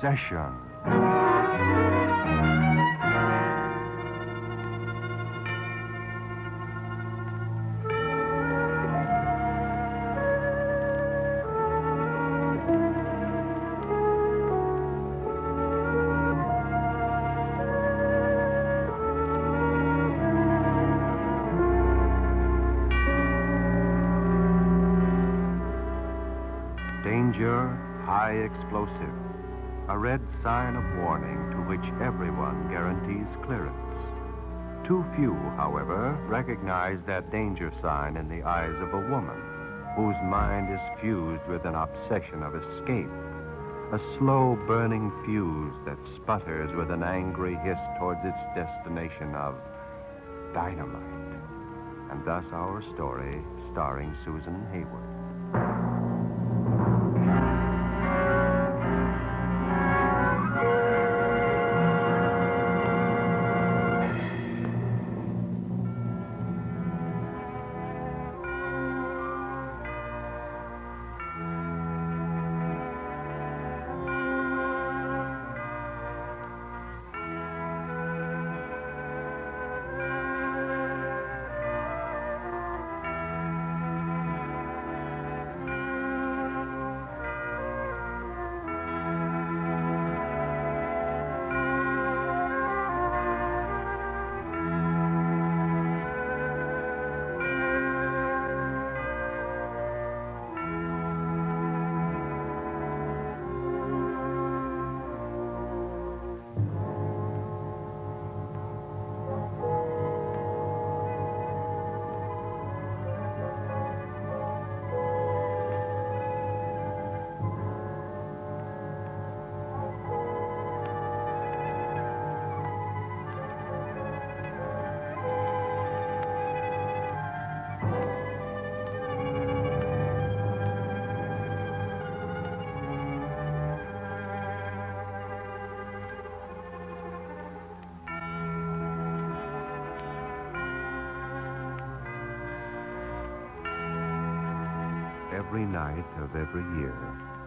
obsession. Danger, high explosive. A red sign of warning to which everyone guarantees clearance. Too few, however, recognize that danger sign in the eyes of a woman whose mind is fused with an obsession of escape. A slow burning fuse that sputters with an angry hiss towards its destination of dynamite. And thus our story, starring Susan Hayward. Every night of every year,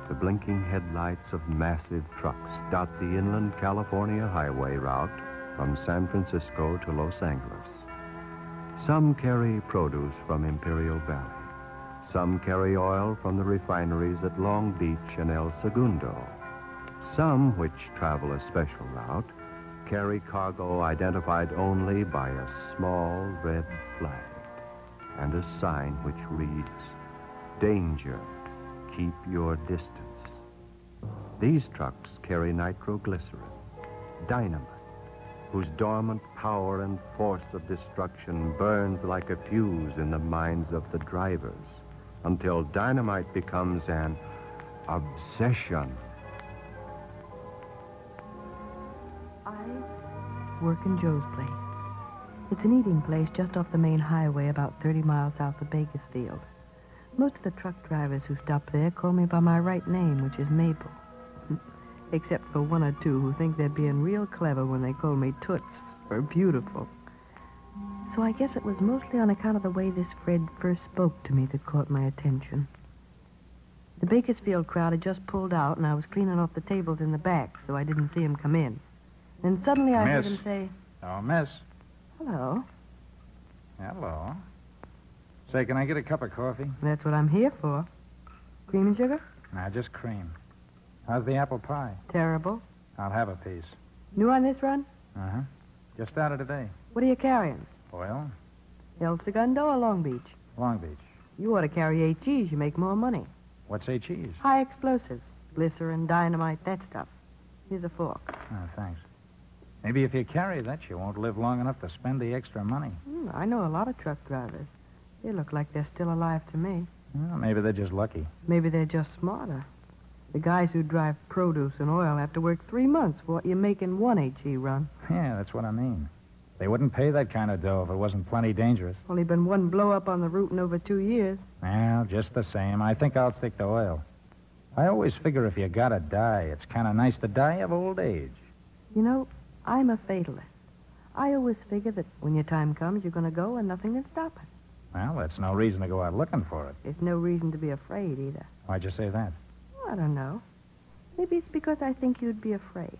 the blinking headlights of massive trucks dot the inland California highway route from San Francisco to Los Angeles. Some carry produce from Imperial Valley. Some carry oil from the refineries at Long Beach and El Segundo. Some, which travel a special route, carry cargo identified only by a small red flag and a sign which reads, "Danger, keep your distance." These trucks carry nitroglycerin, dynamite, whose dormant power and force of destruction burns like a fuse in the minds of the drivers until dynamite becomes an obsession. I work in Joe's place. It's an eating place just off the main highway about 30 miles south of Bakersfield. Most of the truck drivers who stop there call me by my right name, which is Mabel. Except for one or two who think they're being real clever when they call me Toots or Beautiful. So I guess it was mostly on account of the way this Fred first spoke to me that caught my attention. The Bakersfield crowd had just pulled out, and I was cleaning off the tables in the back, so I didn't see him come in. Then suddenly I heard him say, "Oh, miss." "Hello." Hello. Say, can I get a cup of coffee? That's what I'm here for. Cream and sugar? Nah, just cream. How's the apple pie? Terrible. I'll have a piece. New on this run? Uh-huh. Just started today. What are you carrying? Oil? El Segundo or Long Beach? Long Beach. You ought to carry HEs. You make more money. What's HEs? High explosives. Glycerin, dynamite, that stuff. Here's a fork. Oh, thanks. Maybe if you carry that, you won't live long enough to spend the extra money. I know a lot of truck drivers. They look like they're still alive to me. Well, maybe they're just lucky. Maybe they're just smarter. The guys who drive produce and oil have to work 3 months for what you make in one HE run. Yeah, that's what I mean. They wouldn't pay that kind of dough if it wasn't plenty dangerous. Only been one blow-up on the route in over 2 years. Well, just the same, I think I'll stick to oil. I always figure if you gotta die, it's kind of nice to die of old age. You know, I'm a fatalist. I always figure that when your time comes, you're going to go and nothing can stop it. Well, that's no reason to go out looking for it. There's no reason to be afraid either. Why'd you say that? I don't know. Maybe it's because I think you'd be afraid.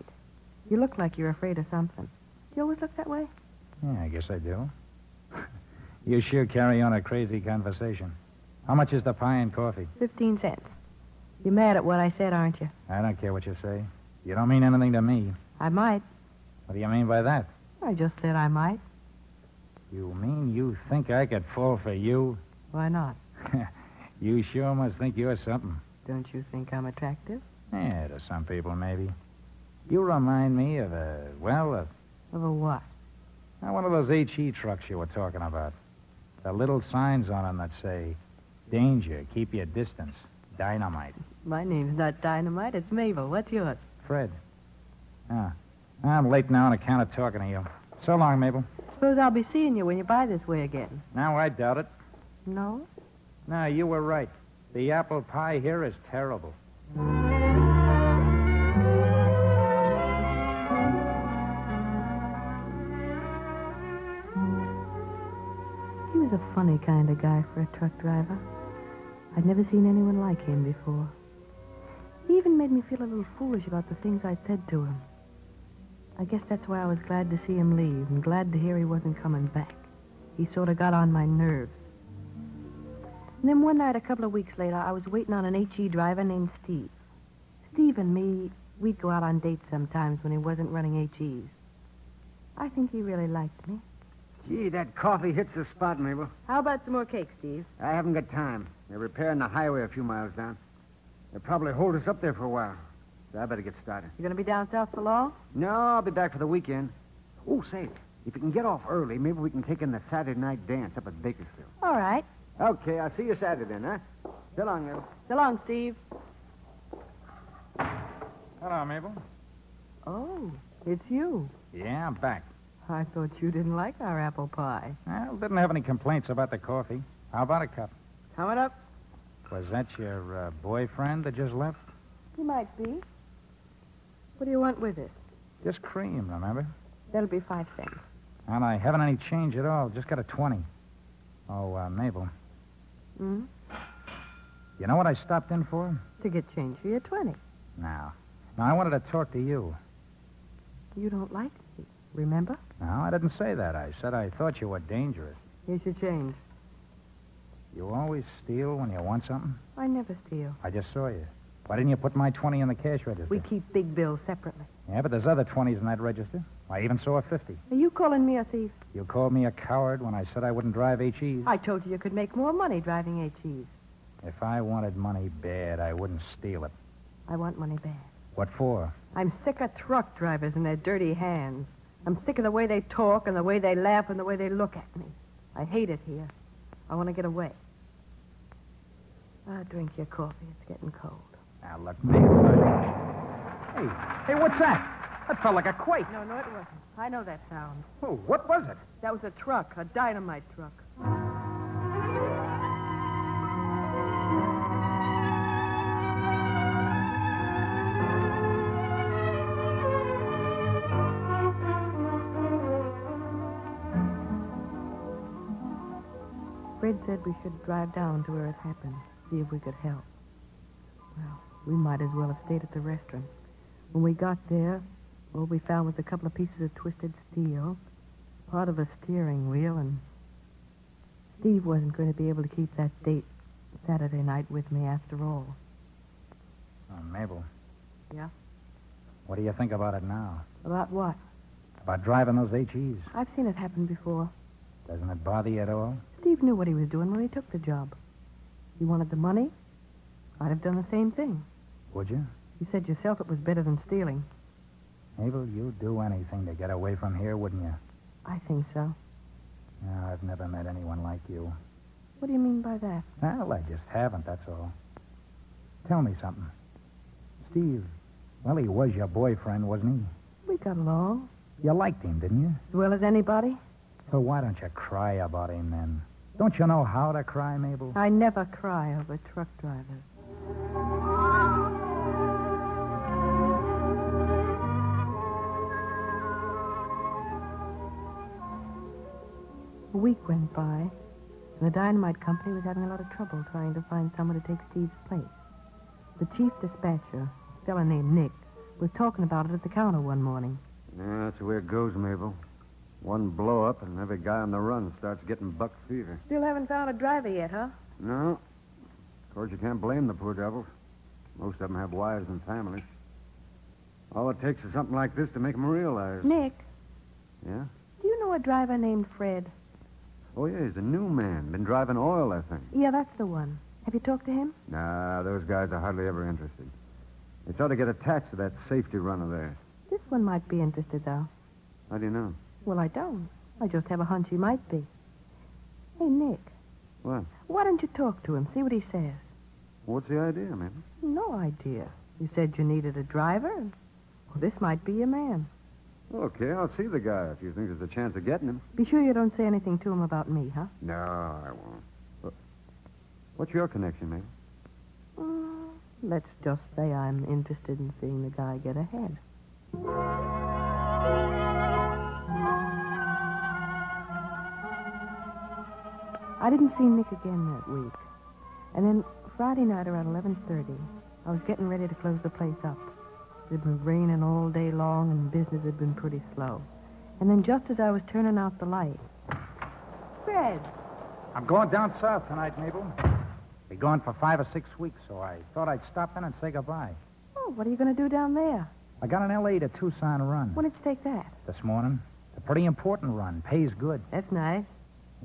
You look like you're afraid of something. Do you always look that way? Yeah, I guess I do. You sure carry on a crazy conversation. How much is the pie and coffee? 15 cents. You're mad at what I said, aren't you? I don't care what you say. You don't mean anything to me. I might. What do you mean by that? I just said I might. You mean you think I could fall for you? Why not? You sure must think you're something. Don't you think I'm attractive? Yeah, to some people, maybe. You remind me of Of a what? one of those HE trucks you were talking about. The little signs on them that say, danger, keep your distance, Dynamite. My name's not Dynamite, it's Mabel. What's yours? Fred. Ah, I'm late now on account of talking to you. So long, Mabel. Suppose I'll be seeing you when you buy this way again. Now, I doubt it. No? No, you were right. The apple pie here is terrible. He was a funny kind of guy for a truck driver. I'd never seen anyone like him before. He even made me feel a little foolish about the things I'd said to him. I guess that's why I was glad to see him leave and glad to hear he wasn't coming back. He sort of got on my nerves. And then one night, a couple of weeks later, I was waiting on an HE driver named Steve. Steve and me, we'd go out on dates sometimes when he wasn't running HEs. I think he really liked me. Gee, that coffee hits the spot, Mabel. How about some more cake, Steve? I haven't got time. They're repairing the highway a few miles down. They'll probably hold us up there for a while. So I better get started. You going to be down south for long? No, I'll be back for the weekend. Oh, say, if you can get off early, maybe we can take in the Saturday night dance up at Bakersfield. All right. Okay, I'll see you Saturday then, huh? So long, Mabel. So long, Steve. Hello, Mabel. Oh, it's you. Yeah, I'm back. I thought you didn't like our apple pie. Well, didn't have any complaints about the coffee. How about a cup? Coming up? Was that your boyfriend that just left? He might be. What do you want with it? Just cream, remember? That'll be 5 cents. And I haven't any change at all. Just got a 20. Oh, Mabel. Hmm? You know what I stopped in for? To get change for your 20. Now, I wanted to talk to you. You don't like me, remember? No, I didn't say that. I said I thought you were dangerous. Here's your change. You always steal when you want something? I never steal. I just saw you. Why didn't you put my 20 in the cash register? We keep big bills separately. Yeah, but there's other 20s in that register. I even saw a 50. Are you calling me a thief? You called me a coward when I said I wouldn't drive HEs. I told you could make more money driving HEs. If I wanted money bad, I wouldn't steal it. I want money bad. What for? I'm sick of truck drivers and their dirty hands. I'm sick of the way they talk and the way they laugh and the way they look at me. I hate it here. I want to get away. Drink your coffee. It's getting cold. Now, look, Mabel. Hey, what's that? That felt like a quake. No, it wasn't. I know that sound. Oh, what was it? That was a truck, a dynamite truck. Fred said we should drive down to where it happened, see if we could help. Well, we might as well have stayed at the restaurant. When we got there, all we found was a couple of pieces of twisted steel, part of a steering wheel, and Steve wasn't going to be able to keep that date Saturday night with me after all. Mabel. Yeah? What do you think about it now? About what? About driving those HEs? I've seen it happen before. Doesn't it bother you at all? Steve knew what he was doing when he took the job. He wanted the money. I'd have done the same thing. Would you? You said yourself it was better than stealing. Mabel, you'd do anything to get away from here, wouldn't you? I think so. No, I've never met anyone like you. What do you mean by that? Well, I just haven't, that's all. Tell me something. Steve, well, he was your boyfriend, wasn't he? We got along. You liked him, didn't you? As well as anybody. So why don't you cry about him then? Don't you know how to cry, Mabel? I never cry over truck drivers. A week went by, and the Dynamite Company was having a lot of trouble trying to find someone to take Steve's place. The chief dispatcher, A fella named Nick was talking about it at the counter one morning. Yeah, that's the way it goes, Mabel. One blow up and every guy on the run starts getting buck fever. Still haven't found a driver yet, huh? No. Of course, you can't blame the poor devils. Most of them have wives and families. All it takes is something like this to make them realize. Nick, Yeah? do you know a driver named Fred? Oh, yeah, he's a new man. Been driving oil, I think. Yeah, that's the one. Have you talked to him? Nah, those guys are hardly ever interested. They try to get attached to that safety run of theirs. This one might be interested, though. How do you know? Well, I don't. I just have a hunch he might be. Hey, Nick, What? why don't you talk to him, see what he says? What's the idea, Mabel? No idea. You said you needed a driver, and well, this might be your man. Okay, I'll see the guy if you think there's a chance of getting him. Be sure you don't say anything to him about me, huh? No, I won't. What's your connection, Mabel? Let's just say I'm interested in seeing the guy get ahead. I didn't see Nick again that week. And then Friday night around 11:30, I was getting ready to close the place up. It had been raining all day long and business had been pretty slow. And then just as I was turning out the light... Fred! I'm going down south tonight, Mabel. Be gone for 5 or 6 weeks, so I thought I'd stop in and say goodbye. Oh, what are you going to do down there? I got an L.A. to Tucson run When did you take that? this morning. It's a pretty important run. Pays good. That's nice.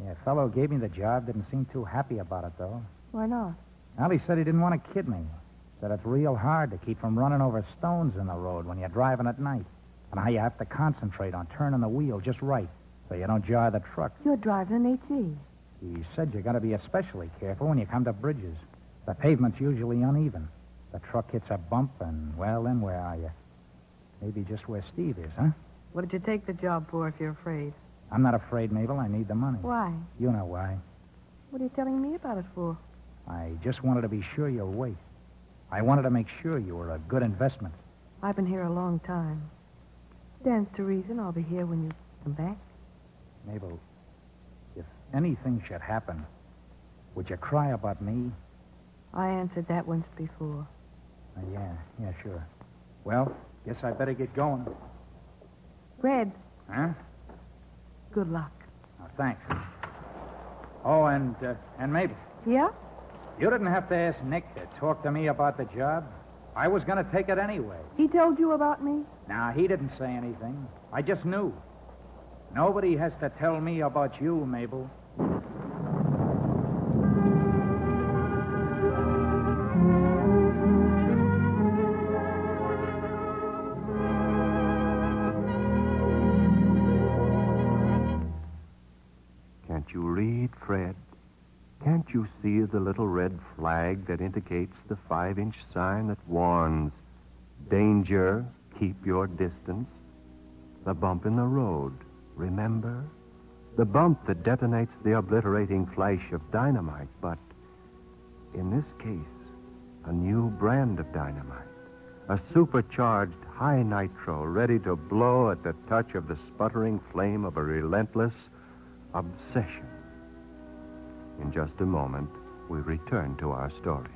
Yeah, a fellow gave me the job. Didn't seem too happy about it, though. Why not? Well, he said he didn't want to kid me. Said it's real hard to keep from running over stones in the road when you're driving at night. And how you have to concentrate on turning the wheel just right so you don't jar the truck. You're driving an HE. He said you got to be especially careful when you come to bridges. The pavement's usually uneven. The truck hits a bump and, well, then where are you? Maybe just where Steve is, huh? What did you take the job for if you're afraid? I'm not afraid, Mabel. I need the money. Why? You know why. What are you telling me about it for? I just wanted to be sure you'll wait. I wanted to make sure you were a good investment. I've been here a long time. Stands to reason I'll be here when you come back. Mabel, if anything should happen, would you cry about me? I answered that once before. Yeah, sure. Well, guess I better get going. Fred, Huh? good luck. Oh, thanks. Oh, and Mabel, Yeah? you didn't have to ask Nick to talk to me about the job. I was going to take it anyway. He told you about me? Now, he didn't say anything. I just knew. Nobody has to tell me about you, Mabel. Can't you read, Fred? Can't you see the little red flag that indicates the 5-inch sign that warns, danger, keep your distance? The bump in the road, remember? The bump that detonates the obliterating flash of dynamite, but in this case, a new brand of dynamite. A supercharged high nitro ready to blow at the touch of the sputtering flame of a relentless obsession. In just a moment, we return to our story.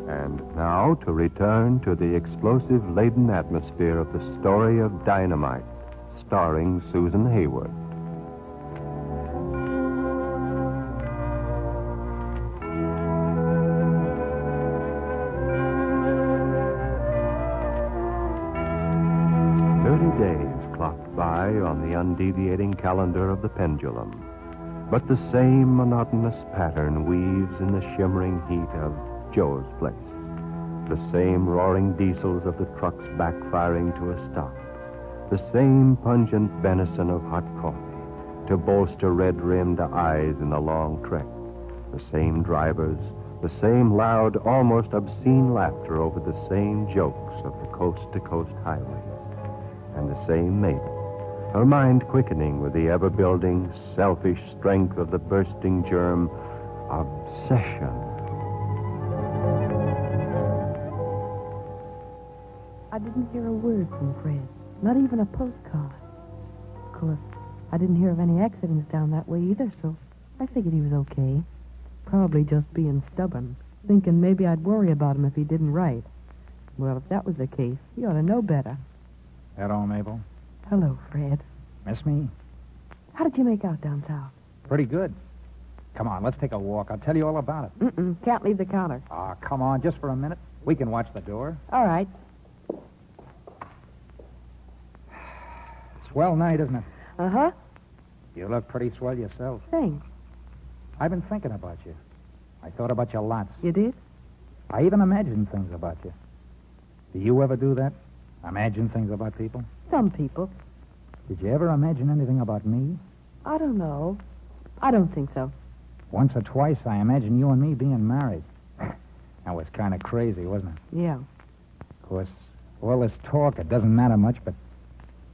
And now to return to the explosive-laden atmosphere of the story of Dynamite, starring Susan Hayward. Days clocked by on the undeviating calendar of the pendulum. But the same monotonous pattern weaves in the shimmering heat of Joe's place. The same roaring diesels of the trucks backfiring to a stop. The same pungent venison of hot coffee to bolster red-rimmed eyes in the long trek. The same drivers, the same loud, almost obscene laughter over the same jokes of the coast-to-coast highways. And the same Mabel, her mind quickening with the ever-building, selfish strength of the bursting germ, obsession. I didn't hear a word from Fred, not even a postcard. Of course, I didn't hear of any accidents down that way either, so I figured he was okay. Probably just being stubborn, thinking maybe I'd worry about him if he didn't write. Well, if that was the case, he ought to know better. Hello, Mabel. Hello, Fred. Miss me? How did you make out down south? Pretty good. Come on, let's take a walk. I'll tell you all about it. Can't leave the counter. Ah, come on, just for a minute. We can watch the door. All right. Swell night, isn't it? Uh-huh. You look pretty swell yourself. Thanks. I've been thinking about you. I thought about you lots. You did? I even imagined things about you. Do you ever do that? Imagine things about people? Some people. Did you ever imagine anything about me? I don't know. I don't think so. Once or twice, I imagined you and me being married. That was kind of crazy, wasn't it? Yeah. Of course, all this talk, it doesn't matter much, but...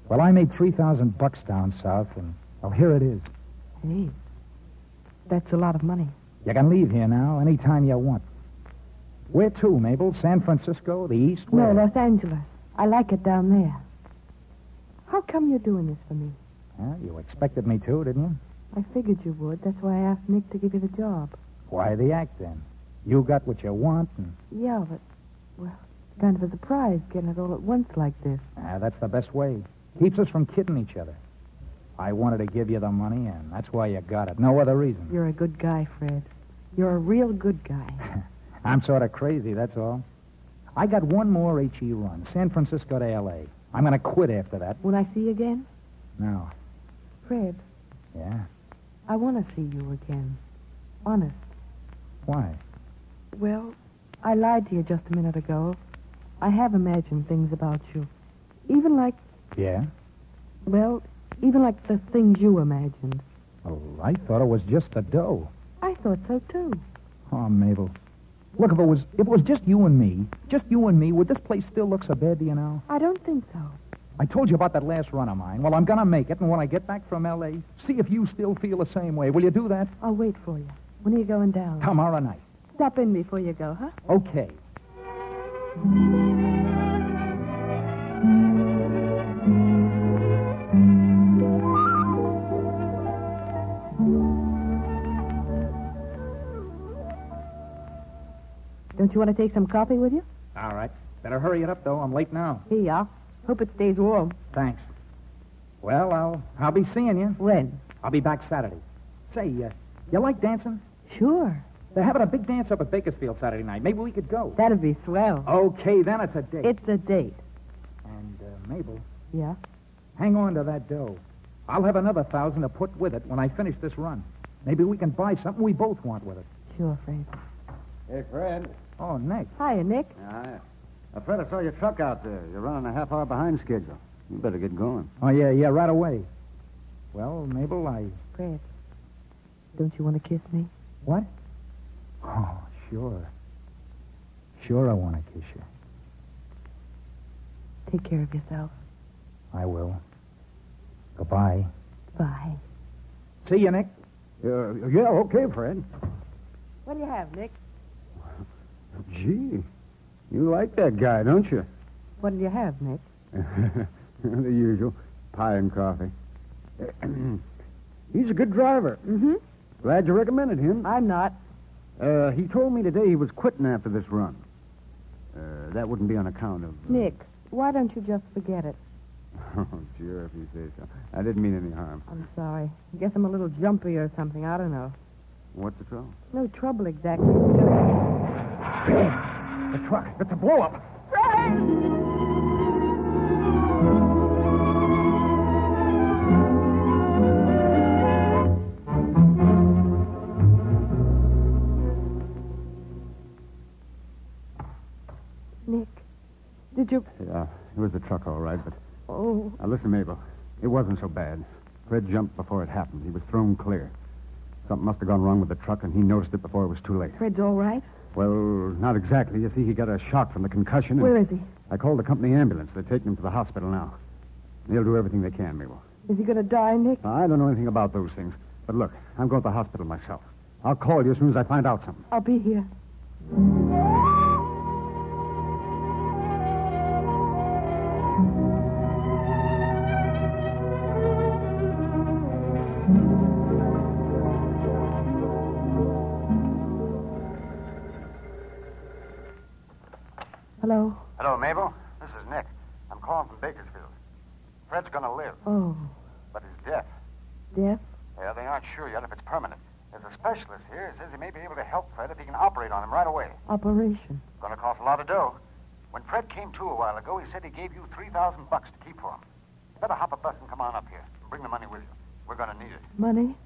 Well, I made $3,000 down south, and... Well, here it is. Hey, that's a lot of money. You can leave here now, any time you want. Where to, Mabel? San Francisco? The East? Where? No, Los Angeles. I like it down there. How come you're doing this for me? Yeah, you expected me to, didn't you? I figured you would. That's why I asked Nick to give you the job. Why the act, then? You got what you want, and... Yeah, but, well, it's kind of a surprise getting it all at once like this. That's the best way. Keeps us from kidding each other. I wanted to give you the money, and that's why you got it. No other reason. You're a good guy, Fred. You're a real good guy. I'm sort of crazy, that's all. I got one more H.E. run, San Francisco to L.A. I'm going to quit after that. When I see you again? No. Fred, Yeah? I want to see you again. Honest. Why? Well, I lied to you just a minute ago. I have imagined things about you. Even like, Yeah? well, even like the things you imagined. Well, I thought it was just the dough. I thought so, too. Oh, Mabel. Look, if it was just you and me, would this place still look so bad, do you know? I don't think so. I told you about that last run of mine. Well, I'm going to make it, and when I get back from L.A., see if you still feel the same way. Will you do that? I'll wait for you. When are you going down? Tomorrow night. Stop in before you go, huh? Okay. Don't you want to take some coffee with you? All right. Better hurry it up, though. I'm late now. Here you are. Hope it stays warm. Thanks. Well, I'll be seeing you. When? I'll be back Saturday. Say, you like dancing? Sure. They're having a big dance up at Bakersfield Saturday night. Maybe we could go. That'd be swell. Okay, then it's a date. It's a date. And, Mabel, Yeah? hang on to that dough. I'll have another 1,000 to put with it when I finish this run. Maybe we can buy something we both want with it. Sure, Fred. Hey, Fred. Oh, Nick. Hiya, Nick. Fred, I saw your truck out there. You're running a half hour behind schedule. You better get going. Oh, yeah, right away. Well, Mabel, Fred, don't you want to kiss me? What? Oh, sure. Sure I want to kiss you. Take care of yourself. I will. Goodbye. Bye. See you, Nick. Yeah, okay, Fred. What do you have, Nick? Gee, you like that guy, don't you? What do you have, Nick? The usual. Pie and coffee. He's a good driver. Mm-hmm. Glad you recommended him. I'm not. He told me today he was quitting after this run. that wouldn't be on account of... Nick, why don't you just forget it? Oh, sure, if you say so. I didn't mean any harm. I'm sorry. I guess I'm a little jumpy or something. I don't know. What's the trouble? No trouble exactly. It's just... The truck. It's a blow-up. Nick, did you... Yeah, it was the truck, all right, but... Oh, Now, listen, Mabel. It wasn't so bad. Fred jumped before it happened. He was thrown clear. Something must have gone wrong with the truck, and he noticed it before it was too late. Fred's all right? Well, not exactly. You see, he got a shock from the concussion. And Where is he? I called the company ambulance. They're taking him to the hospital now. They'll do everything they can, Mabel. Is he going to die, Nick? I don't know anything about those things. But look, I'm going to the hospital myself. I'll call you as soon as I find out something. I'll be here. Hello? Hello, Mabel. This is Nick. I'm calling from Bakersfield. Fred's going to live, Oh, but he's deaf. deaf? Yeah, they aren't sure yet if it's permanent. There's a specialist here who says he may be able to help Fred if he can operate on him right away. Operation. Going to cost a lot of dough. When Fred came to a while ago, he said he gave you $3,000 to keep for him. You better hop a bus and come on up here. And bring the money with you. We're going to need it. Money?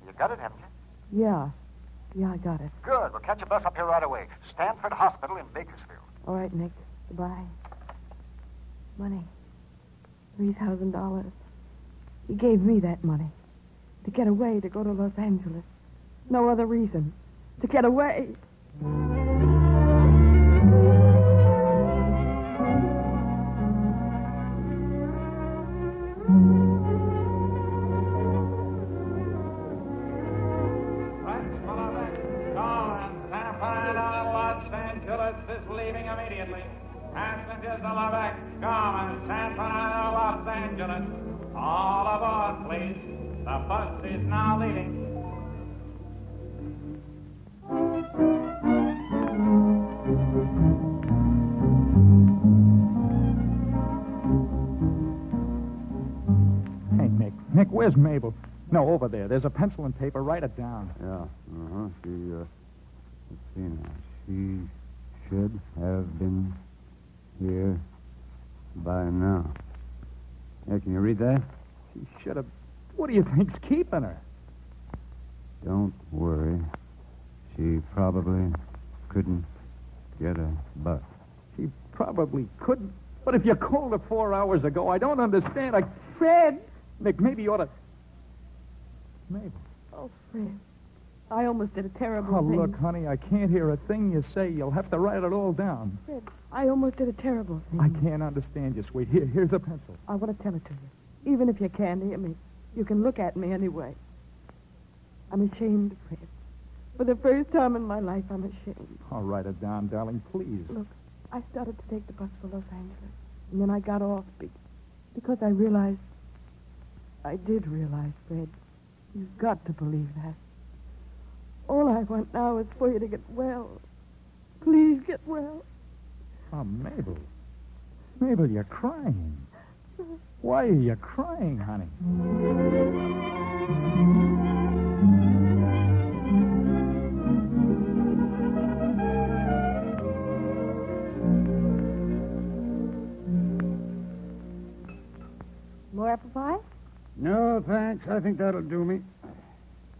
You got it, haven't you? Yeah. Yeah, I got it. Good. We'll catch a bus up here right away. Stanford Hospital in Bakersfield. All right, Nick. Goodbye. Money. $3,000. He gave me that money. To get away, to go to Los Angeles. No other reason. To get away. Los Angeles is leaving immediately. Passengers to Lubbock, Gorman, San Fernando, Los Angeles. All aboard, please. The bus is now leaving. Hey, Nick. Nick, where's Mabel? No, over there. There's a pencil and paper. Write it down. Yeah. Let's see now. She should have been here by now. Yeah, can you read that? She should have... What do you think's keeping her? Don't worry. She probably couldn't get a bus. She probably couldn't. But if you called her 4 hours ago, I don't understand. Fred! Nick, maybe you ought to... Mabel. Oh, Fred. I almost did a terrible Oh, thing. look, honey, I can't hear a thing you say. You'll have to write it all down. Fred, I almost did a terrible thing. I can't understand you, sweet. Here's a pencil. I want to tell it to you. Even if you can't hear me, you can look at me anyway. I'm ashamed, Fred. For the first time in my life, I'm ashamed. I'll write it down, darling, please. Look, I started to take the bus for Los Angeles. And then I got off because I realized... I did realize, Fred. You've got to believe that. All I want now is for you to get well. Please get well. Oh, Mabel. Mabel, you're crying. Why are you crying, honey? More apple pie? No, thanks. I think that'll do me.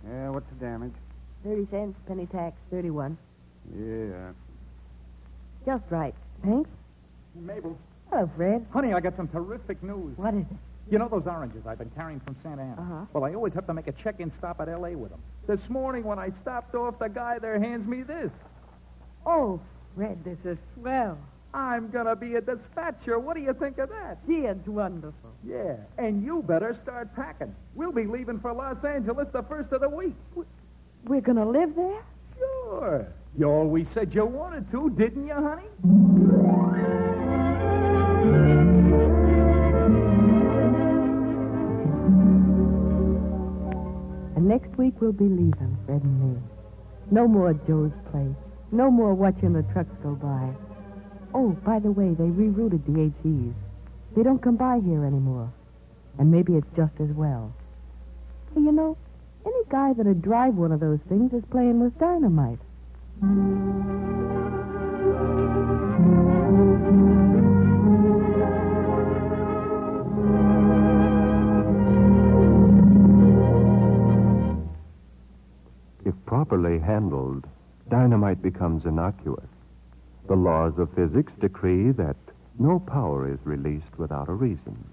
Yeah, what's the damage? 30 cents, penny tax, 31. Yeah. Just right. Thanks. Mabel. Hello, Fred. Honey, I got some terrific news. What is it? You know those oranges I've been carrying from Santa Ana? Uh-huh. Well, I always have to make a check-in stop at L.A. with them. This morning when I stopped off, the guy there hands me this. Oh, Fred, this is swell. I'm going to be a dispatcher. What do you think of that? Gee, it's wonderful. Yeah, and you better start packing. We'll be leaving for Los Angeles the first of the week. We're going to live there? Sure. You always said you wanted to, didn't you, honey? And next week we'll be leaving, Fred and me. No more Joe's place. No more watching the trucks go by. Oh, by the way, they rerouted the HEs. They don't come by here anymore. And maybe it's just as well. Hey, you know, any guy that'd drive one of those things is playing with dynamite. If properly handled, dynamite becomes innocuous. The laws of physics decree that no power is released without a reason.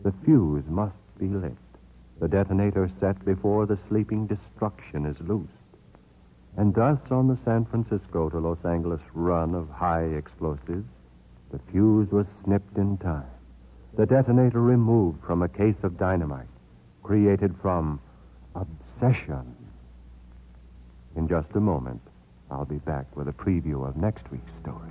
The fuse must be lit. The detonator set before the sleeping destruction is loosed. And thus, on the San Francisco to Los Angeles run of high explosives, the fuse was snipped in time. The detonator removed from a case of dynamite, created from obsession. In just a moment, I'll be back with a preview of next week's story.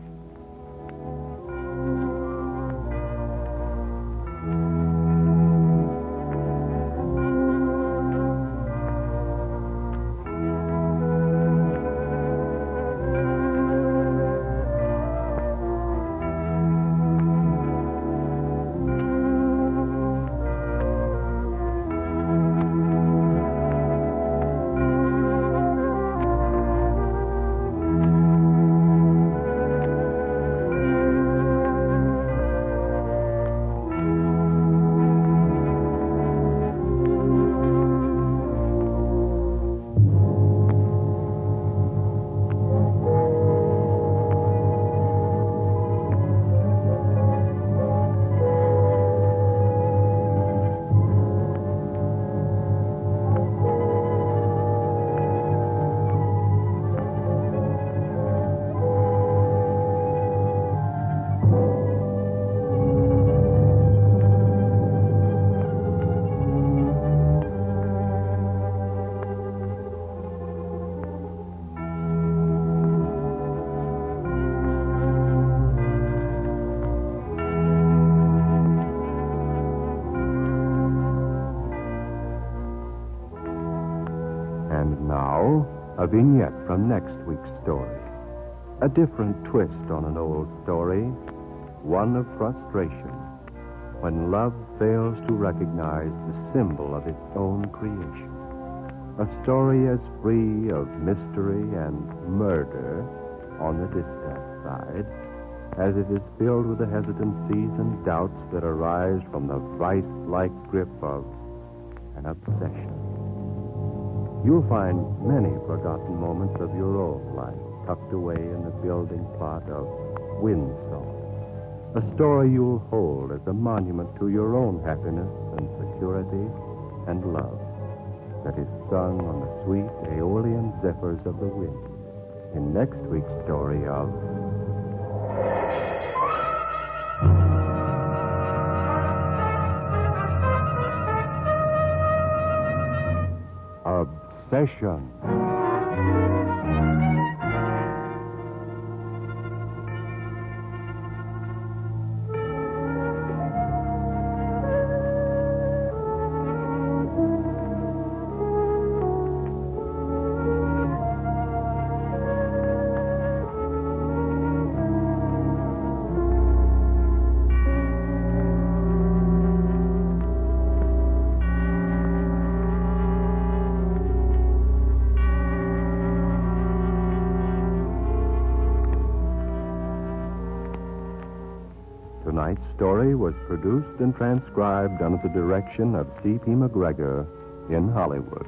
And now, a vignette from next week's story. A different twist on an old story, one of frustration, when love fails to recognize the symbol of its own creation. A story as free of mystery and murder on the dispatch side as it is filled with the hesitancies and doubts that arise from the vice-like grip of an obsession. You'll find many forgotten moments of your own life tucked away in the building plot of Wind Song, a story you'll hold as a monument to your own happiness and security and love that is sung on the sweet Aeolian zephyrs of the wind in next week's story of Obsession. Tonight's story was produced and transcribed under the direction of C.P. McGregor in Hollywood.